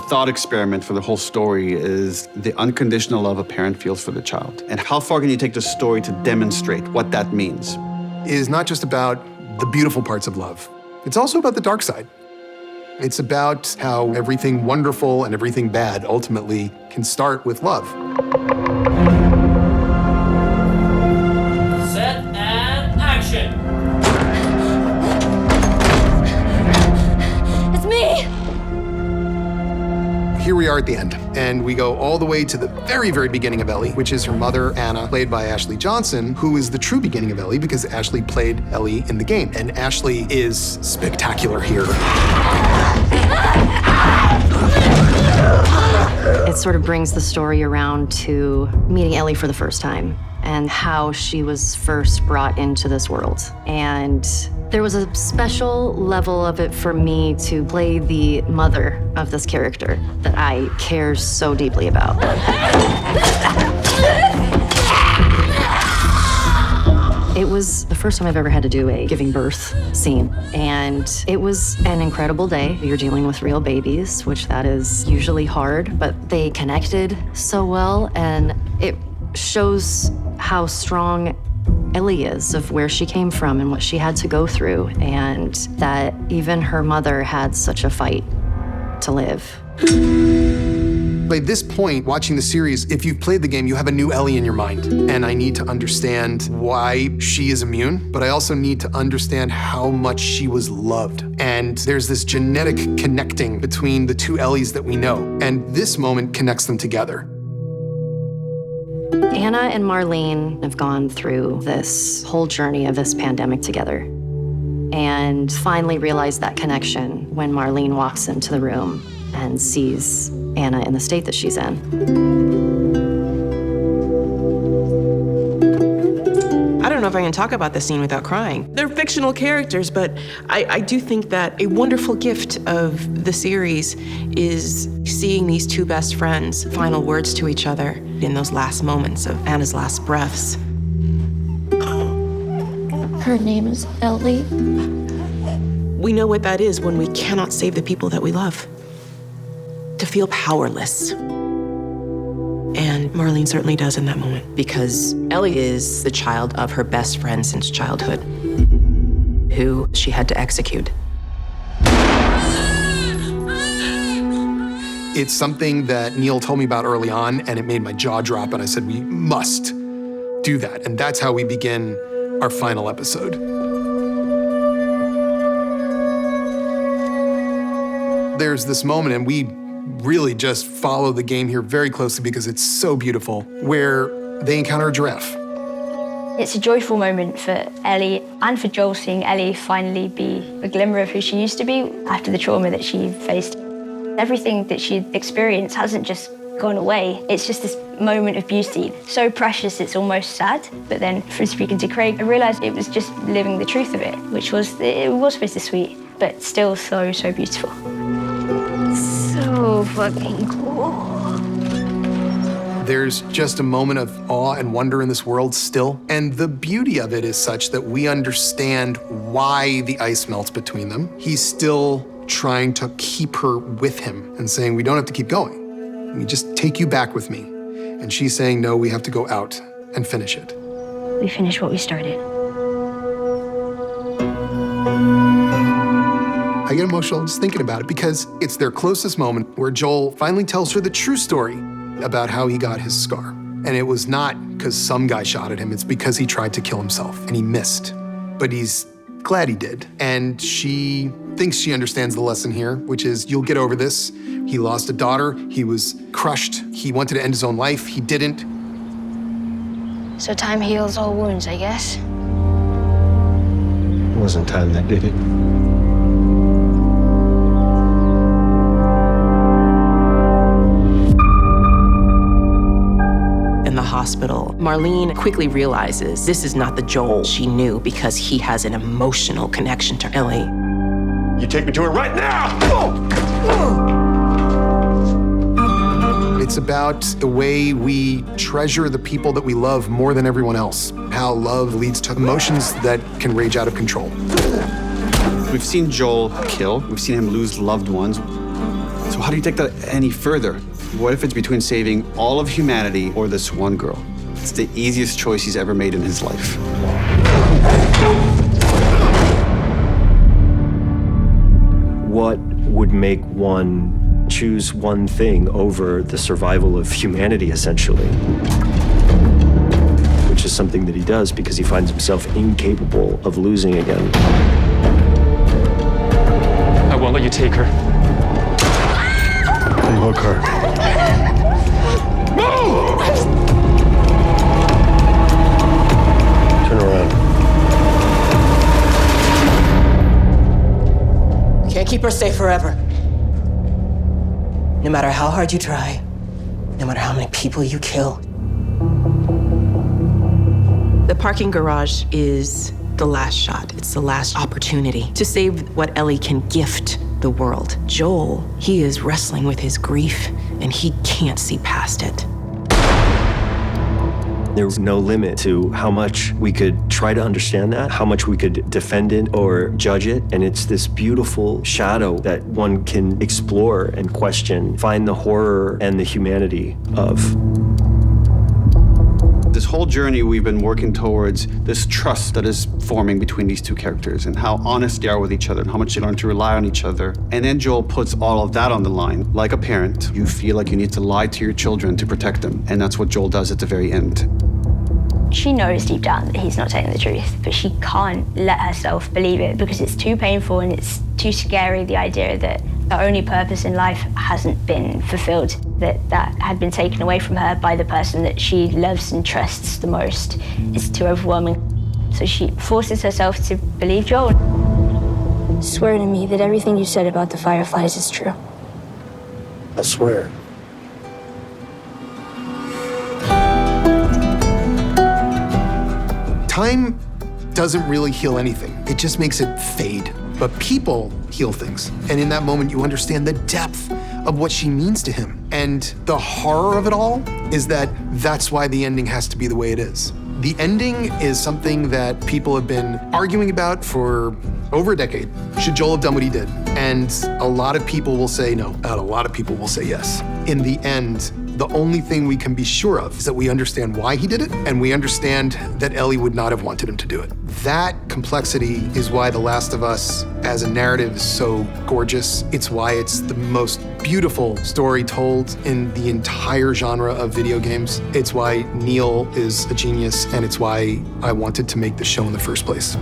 thought experiment for the whole story is the unconditional love a parent feels for the child. And how far can you take the story to demonstrate what that means? It is not just about the beautiful parts of love. It's also about the dark side. It's about how everything wonderful and everything bad ultimately can start with love. Set and action! It's me! Here we are at the end, and we go all the way to the very, very beginning of Ellie, which is her mother, Anna, played by Ashley Johnson, who is the true beginning of Ellie because Ashley played Ellie in the game. And Ashley is spectacular here. It sort of brings the story around to meeting Ellie for the first time and how she was first brought into this world. And there was a special level of it for me to play the mother of this character that I care so deeply about. It was the first time I've ever had to do a giving birth scene. And it was an incredible day. You're dealing with real babies, which that is usually hard, but they connected so well. And it shows how strong Ellie is, of where she came from and what she had to go through, and that even her mother had such a fight to live. By this point, watching the series, if you've played the game, you have a new Ellie in your mind. And I need to understand why she is immune, but I also need to understand how much she was loved. And there's this genetic connecting between the two Ellies that we know. And this moment connects them together. Anna and Marlene have gone through this whole journey of this pandemic together and finally realized that connection when Marlene walks into the room and sees Anna in the state that she's in. I don't know if I can talk about this scene without crying. They're fictional characters, but I do think that a wonderful gift of the series is seeing these two best friends' final words to each other in those last moments of Anna's last breaths. Her name is Ellie. We know what that is when we cannot save the people that we love. To feel powerless. And Marlene certainly does in that moment, because Ellie is the child of her best friend since childhood, who she had to execute. It's something that Neil told me about early on, and it made my jaw drop, and I said, we must do that. And that's how we begin our final episode. There's this moment, and we really just follow the game here very closely because it's so beautiful, where they encounter a giraffe. It's a joyful moment for Ellie and for Joel, seeing Ellie finally be a glimmer of who she used to be after the trauma that she faced. Everything that she'd experienced hasn't just gone away. It's just this moment of beauty, so precious it's almost sad. But then from speaking to Craig, I realized it was just living the truth of it, which was, it was supposed to be sweet, but still so, so beautiful. So fucking cool. There's just a moment of awe and wonder in this world still. And the beauty of it is such that we understand why the ice melts between them. He's still trying to keep her with him and saying, we don't have to keep going. Let me just take you back with me. And she's saying, no, we have to go out and finish it. We finished what we started. I get emotional just thinking about it because it's their closest moment where Joel finally tells her the true story about how he got his scar. And it was not because some guy shot at him, it's because he tried to kill himself and he missed. But he's glad he did. And she thinks she understands the lesson here, which is you'll get over this. He lost a daughter, he was crushed, he wanted to end his own life, he didn't. So time heals all wounds, I guess. It wasn't time that did it. In the hospital, Marlene quickly realizes this is not the Joel she knew because he has an emotional connection to Ellie. You take me to her right now! It's about the way we treasure the people that we love more than everyone else. How love leads to emotions that can rage out of control. We've seen Joel kill. We've seen him lose loved ones. So how do you take that any further? What if it's between saving all of humanity or this one girl? It's the easiest choice he's ever made in his life. What would make one choose one thing over the survival of humanity, essentially? Which is something that he does because he finds himself incapable of losing again. I won't let you take her. Unhook her. Move! Turn around. Can't keep her safe forever. No matter how hard you try, no matter how many people you kill. The parking garage is the last shot. It's the last opportunity to save what Ellie can gift the world. Joel, he is wrestling with his grief, and he can't see past it. There was no limit to how much we could try to understand that, how much we could defend it or judge it. And it's this beautiful shadow that one can explore and question, find the horror and the humanity of. This whole journey we've been working towards this trust that is forming between these two characters and how honest they are with each other and how much they learn to rely on each other. And then Joel puts all of that on the line. Like a parent, you feel like you need to lie to your children to protect them. And that's what Joel does at the very end. She knows deep down that he's not telling the truth, but she can't let herself believe it because it's too painful and it's too scary, the idea that her only purpose in life hasn't been fulfilled, that had been taken away from her by the person that she loves and trusts the most. It's too overwhelming. So she forces herself to believe Joel. Swear to me that everything you said about the Fireflies is true. I swear. Time doesn't really heal anything. It just makes it fade. But people heal things. And in that moment, you understand the depth of what she means to him. And the horror of it all is that that's why the ending has to be the way it is. The ending is something that people have been arguing about for over a decade. Should Joel have done what he did? And a lot of people will say no, and a lot of people will say yes. In the end, the only thing we can be sure of is that we understand why he did it, and we understand that Ellie would not have wanted him to do it. That complexity is why The Last of Us as a narrative is so gorgeous. It's why it's the most beautiful story told in the entire genre of video games. It's why Neil is a genius, and it's why I wanted to make the show in the first place.